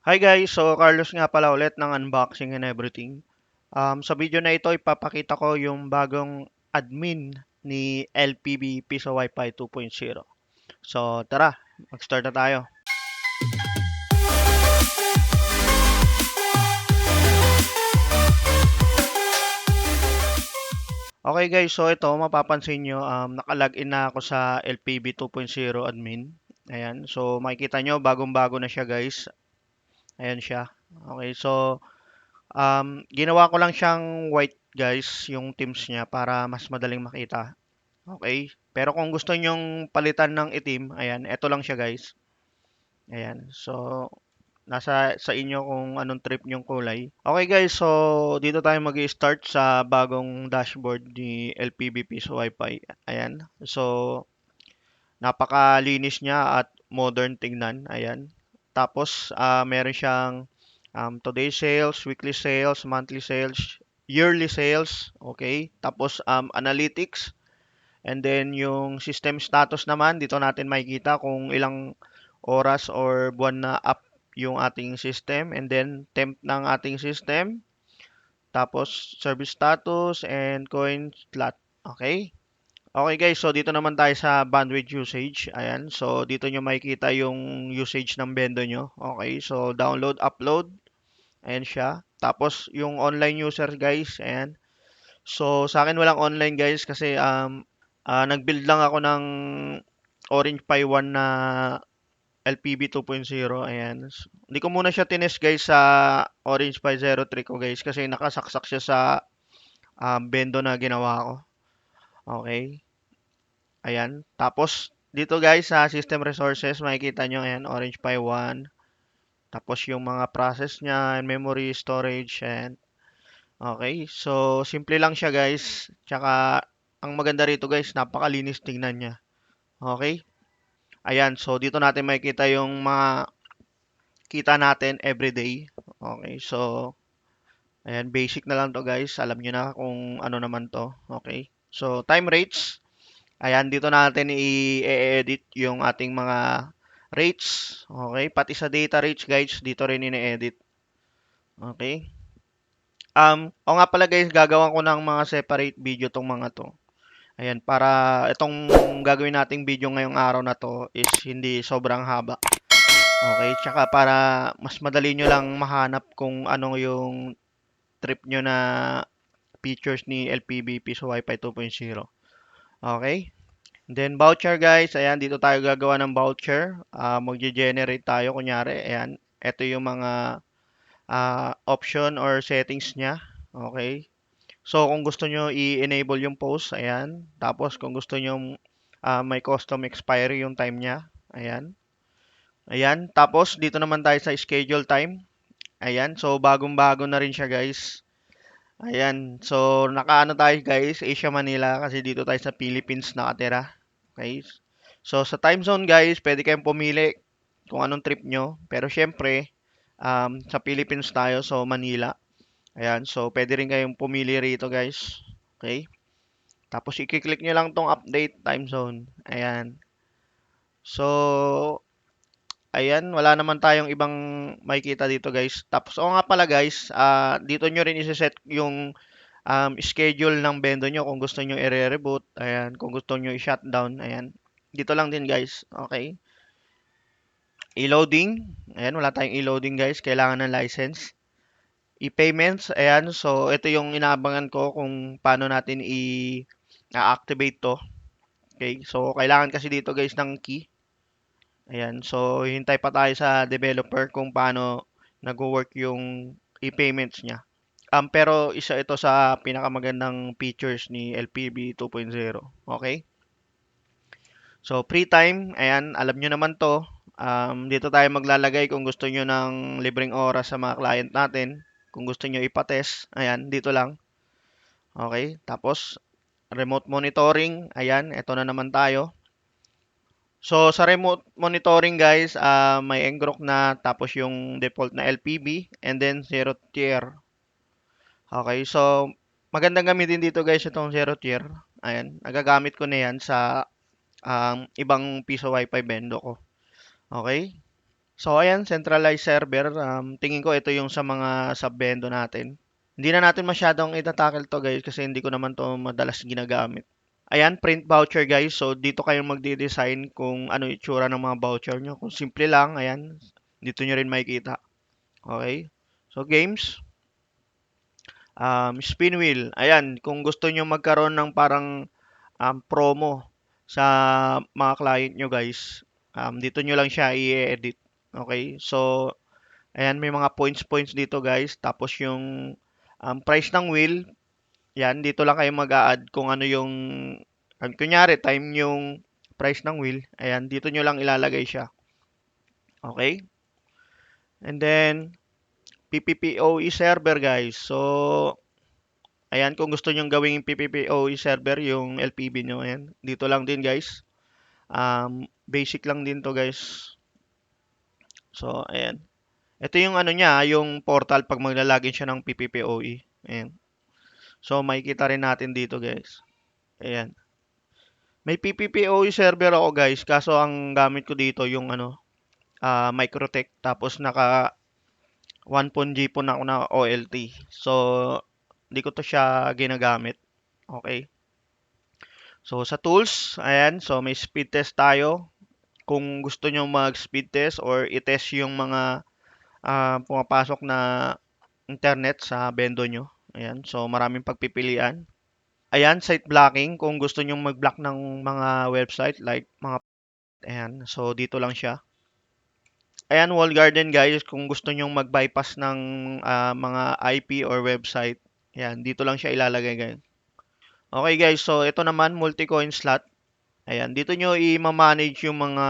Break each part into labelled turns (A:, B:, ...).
A: Hi guys, so Carlos nga pala ulit ng unboxing and everything. Sa video na ito, ipapakita ko yung bagong admin ni LPB Piso Wi-Fi 2.0. So tara, mag-start na tayo. Okay guys, so ito mapapansin nyo, nakalagin na ako sa LPB 2.0 admin. Ayan, so makikita nyo, bagong-bago na siya guys. Ayan siya. Okay, so ginawa ko lang siyang white guys, yung themes niya para mas madaling makita. Okay. Pero kung gusto nyong palitan ng itim, ayan, eto lang siya guys. Ayan. So, nasa sa inyo kung anong trip nyong kulay. Okay guys, so dito tayo mag-start sa bagong dashboard ni LPB Piso Wi-Fi. Ayan. So, napakalinis niya at modern tingnan. Ayan. Tapos, meron siyang today sales, weekly sales, monthly sales, yearly sales. Okay. Tapos, analytics. And then yung system status naman, dito natin makikita kung ilang oras or buwan na up yung ating system. And then temp ng ating system. Tapos service status and coin slot. Okay? Okay guys, so dito naman tayo sa bandwidth usage. Ayan, so dito nyo makikita yung usage ng bendo nyo. Okay, so download, upload. Ayan siya. Tapos yung online user guys, ayan. So sa akin walang online guys kasi nag-build lang ako ng Orange Pi 1 na LPB 2.0. Ayan. Hindi ko muna siya tinest guys sa Orange Pi 03 ko guys kasi nakasaksak siya sa bendo na ginawa ko. Okay. Ayan. Tapos dito guys sa system resources makikita nyo ayan Orange Pi 1. Tapos yung mga process niya, memory, storage, and okay. So simple lang siya guys. Tsaka ang maganda rito guys, napakalinis tingnan niya. Okay? Ayan, so dito natin makikita yung mga kita natin everyday. Okay, so ayan, basic na lang to guys. Alam nyo na kung ano naman to. Okay, so time rates. Ayan, dito natin i-edit yung ating mga rates. Okay, pati sa data rates guys, dito rin ini-edit. Okay. O nga pala guys, gagawan ko ng mga separate video tong mga to. Ayan, para itong gagawin nating video ngayong araw na to is hindi sobrang haba. Okay, tsaka para mas madali nyo lang mahanap kung ano yung trip nyo na features ni LPB Piso Wi-Fi 2.0. Okay? Then voucher guys, ayan dito tayo gagawa ng voucher. Magge-generate tayo kunyari, ayan. Ito yung mga option or settings niya. Okay? So kung gusto nyo i-enable yung post, ayan. Tapos kung gusto nyo may custom expiry yung time niya, ayan. Ayan, tapos dito naman tayo sa schedule time. Ayan, so bagong-bago na rin siya guys. Ayan, so nakaano tayo guys, Asia Manila kasi dito tayo sa Philippines nakatira. Okay. So sa time zone guys, pwede kayong pumili kung anong trip nyo. Pero syempre, sa Philippines tayo, so Manila. Ayan, so pwede rin kayong pumili rito guys. Okay. Tapos i-click nyo lang tong update time zone. Ayan. So, ayan, wala naman tayong ibang makikita dito guys. Tapos, oo nga pala guys, dito nyo rin isi-set yung schedule ng bendo nyo kung gusto nyo i-reboot. Ayan, kung gusto nyo i-shutdown. Ayan, dito lang din guys. Okay. E-loading. Ayan, wala tayong e-loading guys. Kailangan ng license. E-payments. Ayan, so ito yung inaabangan ko kung paano natin i-activate to. Okay, so kailangan kasi dito guys ng key. Ayan, so hintay pa tayo sa developer kung paano nag-work yung e-payments niya. Pero isa ito sa pinakamagandang features ni LPB 2.0. Okay? So, free time, ayan, alam nyo naman to. Dito tayo maglalagay kung gusto nyo ng libreng oras sa mga client natin. Kung gusto nyo ipatest, ayan, dito lang. Okay? Tapos, remote monitoring, ayan, ito na naman tayo. So, sa remote monitoring guys, may ngrok na tapos yung default na LPB and then zero tier. Okay, so magandang gamitin dito guys itong zero tier. Ayan, nagagamit ko na yan sa ibang piso wifi bendo ko. Okay? So ayan, centralized server, tingin ko ito yung sa mga sub-bendo natin. Hindi na natin masyadong itatakil to guys kasi hindi ko naman to madalas ginagamit. Ayan, print voucher guys. So dito kayo magde-design kung ano itsura ng mga voucher nyo. Kung simple lang, ayan, dito nyo rin makikita. Okay? So games, spin wheel. Ayan, kung gusto nyo magkaroon ng parang promo sa mga client nyo guys, dito nyo lang siya i-edit. Okay? So ayan, may mga points dito guys. Tapos yung price ng wheel, yan, dito lang kayo mag-a-add kung ano yung, kunyari, time yung price ng wheel. Ayan, dito nyo lang ilalagay siya. Okay? And then, PPPoE server guys. So, ayan, kung gusto nyo gawing PPPoE server, yung LPB nyo, ayan. Dito lang din guys. Basic lang din to guys. So, ayan. Ito yung ano niya, yung portal pag maglalagin siya ng PPPoE. Ayan. So, makikita rin natin dito guys. Ayan. May PPPoE server ako guys, kaso ang gamit ko dito yung ano, Microtech, tapos naka 1.0 po na ako na OLT. So, hindi ko to siya ginagamit. Okay. So, sa tools, ayan, so may speed test tayo. Kung gusto nyo mag-speed test or i-test yung mga pumapasok na internet sa bendo nyo. Ayan, so maraming pagpipilian. Ayan, site blocking, kung gusto nyo mag-block ng mga website like mga, ayan, so dito lang siya. Ayan, wall garden guys, kung gusto nyong mag-bypass ng mga IP or website, ayan, dito lang siya ilalagay guys. Okay guys, so ito naman, multi-coin slot. Ayan, dito nyo i-manage yung mga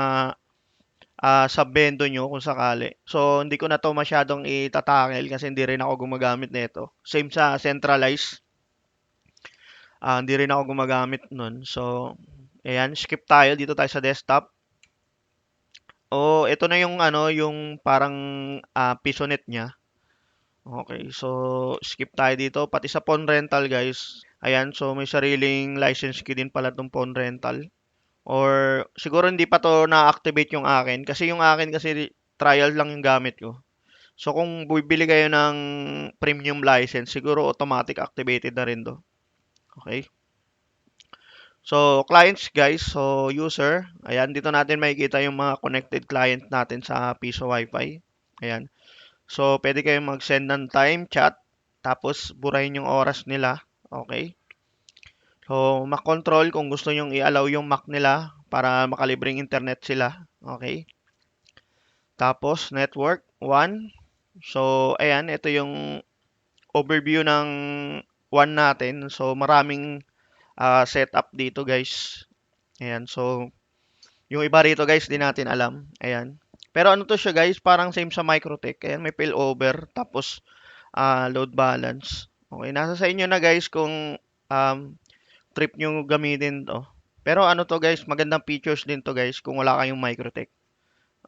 A: sub-bendo nyo kung sakali. So, hindi ko na to masyadong itatakil kasi hindi rin ako gumagamit nito. Same sa centralized, hindi rin ako gumagamit nun. So, ayan, skip tayo. Dito tayo sa desktop. Ito na yung ano, yung parang pisonet niya. Okay, so skip tayo dito. Pati sa phone rental, guys. Ayan, so may sariling license key din pala tong phone rental. Or siguro hindi pa to na-activate yung akin. Kasi yung akin kasi trial lang yung gamit ko. So kung bibili kayo ng premium license, siguro automatic activated na rin to. Okay. So clients guys, so user, ayan dito natin makikita yung mga connected client natin sa Piso Wi-Fi. Ayan. So, pwede kayong mag-send ng time chat, tapos burahin yung oras nila. Okay? So, Mac control kung gusto nyong i-allow yung Mac nila para makalibreng internet sila. Okay? Tapos, network, 1. So, ayan, ito yung overview ng 1 natin. So, maraming setup dito, guys. Ayan, so, yung iba rito, guys, di natin alam. Ayan. Pero ano to siya, guys? Parang same sa Microtech. Ayan, may failover. Tapos, load balance. Okay, nasa sa inyo na guys kung um, trip nyo gamitin to. Pero ano to guys, magandang features din to guys kung wala kayong Microtech.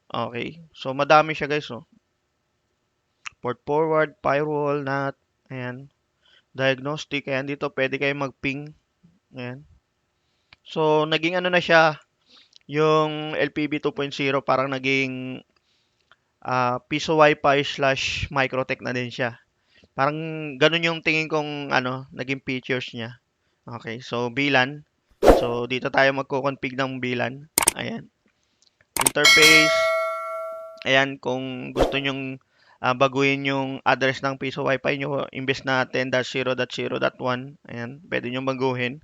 A: Okay, so madami siya guys. Oh. Port forward, firewall, NAT, ayan. Diagnostic, ayan dito pwede kayong mag-ping. Ayan. So, naging ano na siya, yung LPB 2.0 parang naging Piso Wi-Fi / Microtech na din siya. Parang ganun yung tingin kong ano, naging features niya. Okay, so VLAN. So dito tayo magko-config ng VLAN. Ayan. Interface. Ayan, kung gusto nyong baguhin yung address ng piso wifi nyo, imbes na 10.0.0.1, ayan, pwede nyo baguhin.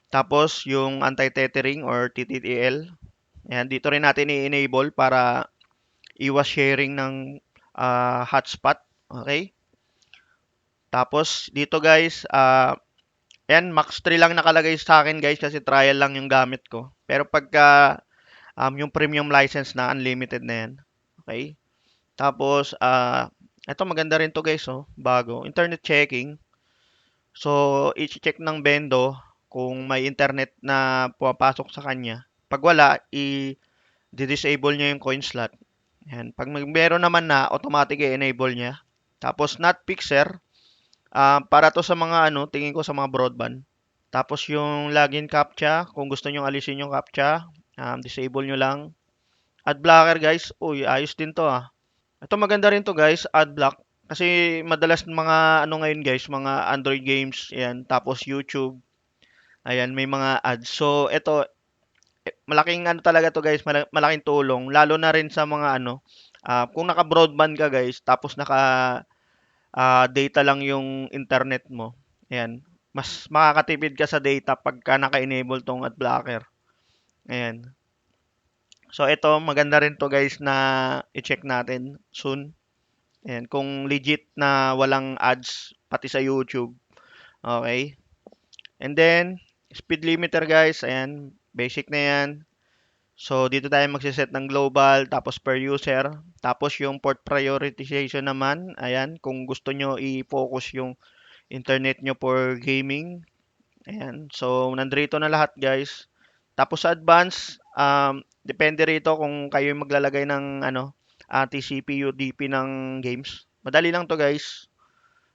A: Tapos, yung anti-tethering or TTTL, ayan, dito rin natin i-enable para iwas sharing ng hotspot. Okay? Tapos, dito guys, ayan, max 3 lang nakalagay sa akin guys kasi trial lang yung gamit ko. Pero pagka yung premium license na unlimited na yan. Okay? Tapos, ito maganda rin to guys, oh, bago. Internet checking. So, i-check ng bendo kung may internet na pumapasok sa kanya. Pag wala, i-disable niya yung coin slot. Yan. Pag meron naman na, automatic i-enable niya. Tapos, not fixer. Para to sa mga ano, tingin ko sa mga broadband. Tapos yung login captcha, kung gusto nyo alisin yung captcha, disable nyo lang. Ad blocker guys, uy, ayos din to ah. Ito maganda rin to guys, ad block. Kasi madalas mga ano ngayon guys, mga Android games, ayan, tapos YouTube, ayan, may mga ads. So, ito, malaking ano talaga to guys, malaking tulong, lalo na rin sa mga ano, kung naka-broadband ka guys, tapos data lang yung internet mo, ayan, mas makakatipid ka sa data pagka naka-enable tong ad blocker. Ayan. So, ito, maganda rin to guys na i-check natin soon. Ayan, kung legit na walang ads pati sa YouTube. Okay. And then, speed limiter guys. Ayan, basic na yan. So, dito tayo magsiset ng global, tapos per user. Tapos yung port prioritization naman. Ayan, kung gusto nyo i-focus yung internet nyo for gaming. Ayan, so nandito na lahat guys. Tapos sa advance, depende rito kung kayo yung maglalagay ng ano, TCP, UDP ng games. Madali lang to guys.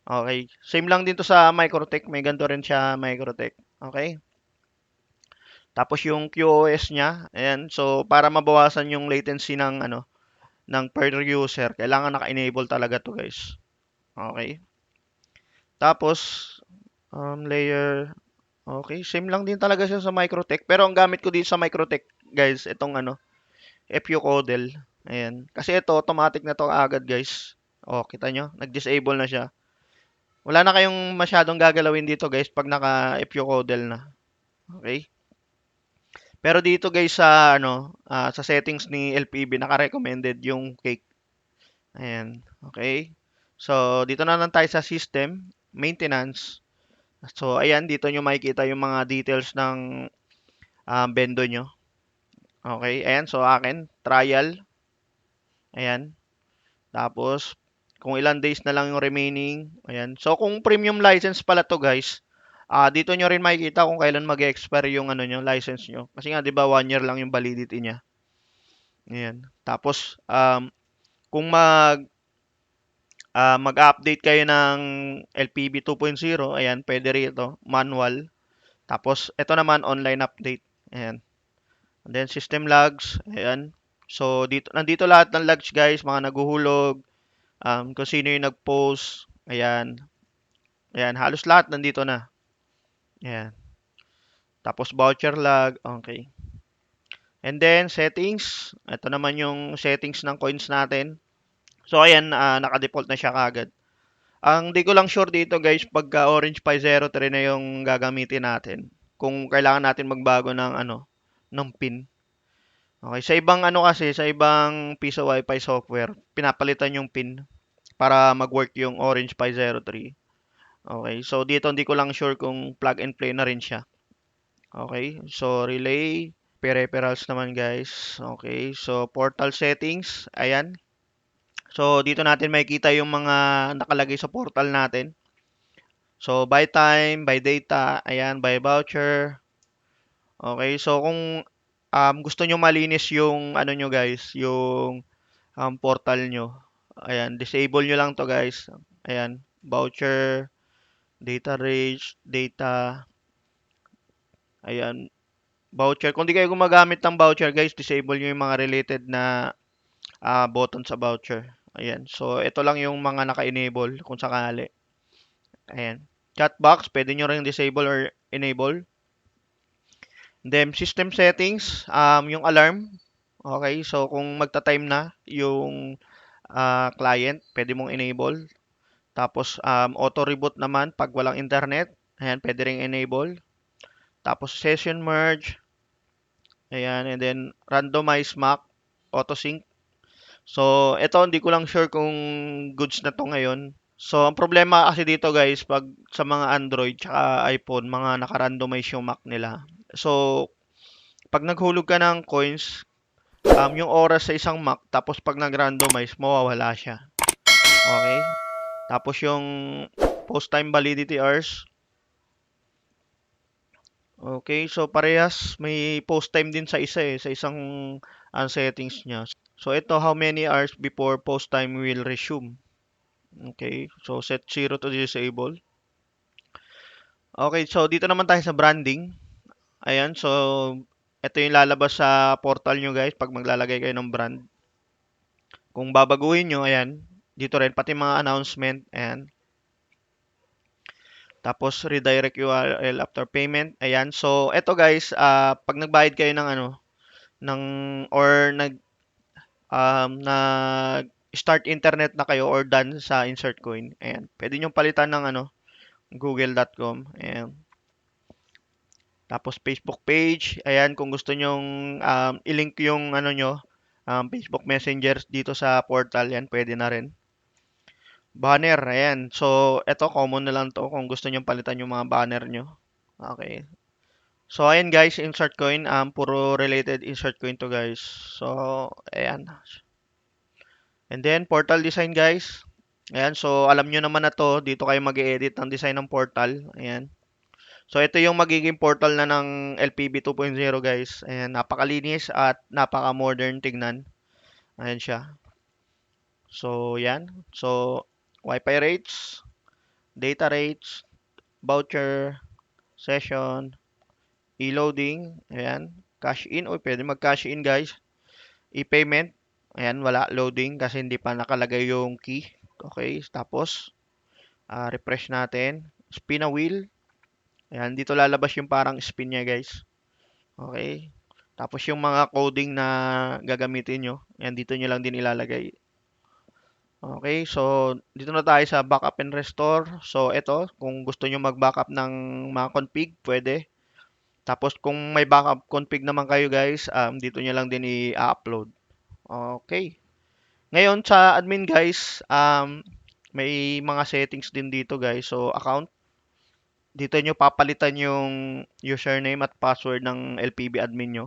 A: Okay. Same lang din to sa Microtech. May ganito rin siya Microtech. Okay. Tapos yung QoS niya, ayan. So para mabawasan yung latency ng ano, ng per user, kailangan naka-enable talaga to guys. Okay. Tapos layer, okay, same lang din talaga siya sa Microtech. Pero ang gamit ko dito sa Microtech, guys, itong ano, FU Codel. Ayan. Kasi ito, automatic na to agad, guys. O, kita nyo? Nag-disable na siya. Wala na kayong masyadong gagalawin dito, guys, pag naka-FU Codel na. Okay? Pero dito, guys, sa, ano, sa settings ni LPB, naka-recommended yung cake. Ayan. Okay? So, dito na lang tayo sa system, maintenance. So, ayan, dito nyo makikita yung mga details ng bendo nyo. Okay, ayan. So, akin, trial. Ayan. Tapos, kung ilan days na lang yung remaining. Ayan. So, kung premium license pala to guys, dito nyo rin makikita kung kailan mag-expire yung ano nyo, license nyo. Kasi nga, di ba, 1 year lang yung validity niya. Ayan. Tapos, kung mag-update kayo ng LPB 2.0, ayan, pwede rito, manual. Tapos, ito naman, online update. Ayan. And then system logs, ayan. So nandito lahat ng logs guys, mga naguhulog, kung sino yung nag-post, ayan. Ayan, halos lahat nandito na. Ayan. Tapos voucher log, okay. And then settings, ito naman yung settings ng coins natin. So ayan, naka-default na siya kagad. Ang di ko lang sure dito guys, pagka Orange Pi 03 na yung gagamitin natin. Kung kailangan natin magbago ng ano, ng pin. Okay, sa ibang ano kasi, sa ibang piece of Wi-Fi software, pinapalitan yung pin para mag-work yung Orange Pi 03. Okay, so dito hindi ko lang sure kung plug and play na rin siya. Okay, so relay, peripherals naman guys. Okay, so portal settings, ayan. So dito natin makikita yung mga nakalagay sa portal natin. So by time, by data, ayan, by voucher. Okay, so kung gusto nyo malinis yung ano nyo guys, yung portal nyo. Ayan, disable nyo lang to guys. Ayan, voucher, data range, data, ayan, voucher. Kung di kayo gumagamit ng voucher guys, disable nyo yung mga related na button sa voucher. Ayan, so ito lang yung mga naka-enable kung sakali. Ayan, chat box, pwede nyo rin disable or enable. Then, system settings, yung alarm. Okay, so kung magta-time na yung client, pwede mong enable. Tapos, auto reboot naman pag walang internet. Ayan, pwede ring enable. Tapos, session merge. Ayan, and then randomize MAC, auto sync. So, ito hindi ko lang sure kung goods na to ngayon. So, ang problema kasi dito guys, pag sa mga Android tsaka iPhone, mga naka-randomize yung MAC nila. So, pag naghulog ka ng coins, yung oras sa isang MAC, tapos pag nag-randomize, mawawala siya. Okay? Tapos yung post time validity hours. Okay, so parehas may post time din sa isa sa isang settings niya. So ito, how many hours before post time will resume. Okay, so set 0 to disable. Okay, so dito naman tayo sa branding. Ayan, so ito yung lalabas sa portal nyo guys pag maglalagay kayo ng brand. Kung babaguhin nyo, ayan, dito rin, pati mga announcement, ayan. Tapos, redirect URL after payment, ayan. So, eto guys, pag nagbayad kayo ng ano, ng, or nag start internet na kayo or done sa insert coin, ayan. Pwede nyo palitan ng ano, google.com, ayan. Tapos Facebook page, ayan kung gusto nyong i-link yung ano nyo, Facebook Messenger dito sa portal, yan pwede na rin. Banner, ayan. So, eto common na lang to kung gusto nyong palitan yung mga banner nyo. Okay. So, ayan guys, insert coin, puro related insert coin to guys. So, ayan. And then, portal design guys. Ayan, so alam nyo naman na to, dito kayo mag-edit ng design ng portal. Ayan. So ito yung magiging portal na ng LPB 2.0 guys. Ayan, napakalinis at napaka-modern tignan. Ayan siya. So yan. So Wi-Fi rates, data rates, voucher, session, e-loading, ayan, cash in. Uy, pwede mag-cash in guys. E-payment, ayan, wala loading kasi hindi pa nakalagay yung key. Okay, tapos refresh natin. Spin a wheel. Ayan, dito lalabas yung parang spin niya guys. Okay. Tapos yung mga coding na gagamitin nyo, yan dito nyo lang din ilalagay. Okay, so dito na tayo sa backup and restore. So ito, kung gusto nyo mag-backup ng mga config, pwede. Tapos kung may backup config naman kayo guys, dito nyo lang din i-upload. Okay. Ngayon sa admin guys, may mga settings din dito guys. So account, dito nyo papalitan yung username at password ng LPB admin nyo.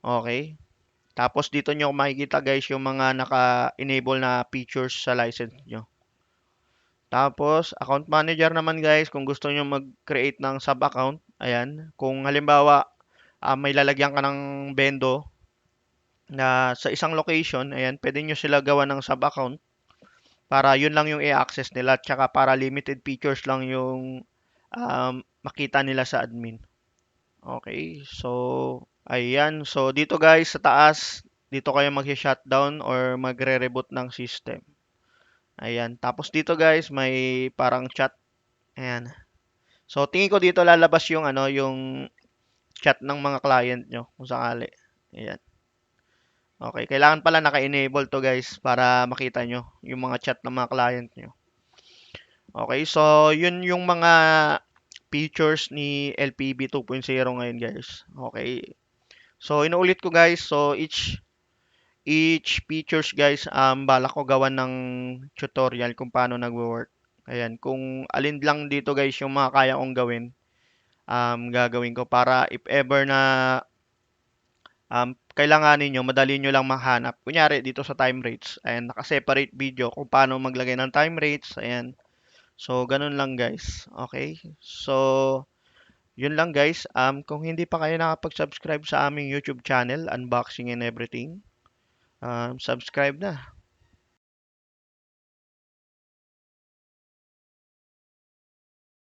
A: Okay. Tapos dito nyo makikita guys yung mga naka-enable na features sa license nyo. Tapos account manager naman guys, kung gusto nyo mag-create ng sub-account, ayan. Kung halimbawa may lalagyan ka ng bendo na sa isang location, ayan, pwede nyo sila gawa ng sub-account para yun lang yung i-access nila, tsaka para limited features lang yung makita nila sa admin. Okay, so ayan. So dito guys sa taas, dito kayo mag-shutdown or magre-reboot ng system. Ayan. Tapos dito guys, may parang chat. Ayan. So tingin ko dito lalabas yung ano, yung chat ng mga client nyo kung sakali. Ayan. Okay, kailangan pala naka-enable to guys para makita nyo yung mga chat ng mga client nyo. Okay, so yun yung mga features ni LPB 2.0 ngayon guys. Okay. So inuulit ko guys, so each features guys, balak ko gawan ng tutorial kung paano nagwo-work. Ayan, kung alin lang dito guys yung mga kaya kong gawin, gagawin ko para if ever na kailanganin nyo, madali nyo lang mahanap. Kunyari, dito sa time rates, ayan, naka-separate video kung paano maglagay ng time rates, ayan. So, ganun lang guys. Okay? So, yun lang guys. Kung hindi pa kayo nakapag-subscribe sa aming YouTube channel, unboxing and everything, subscribe na.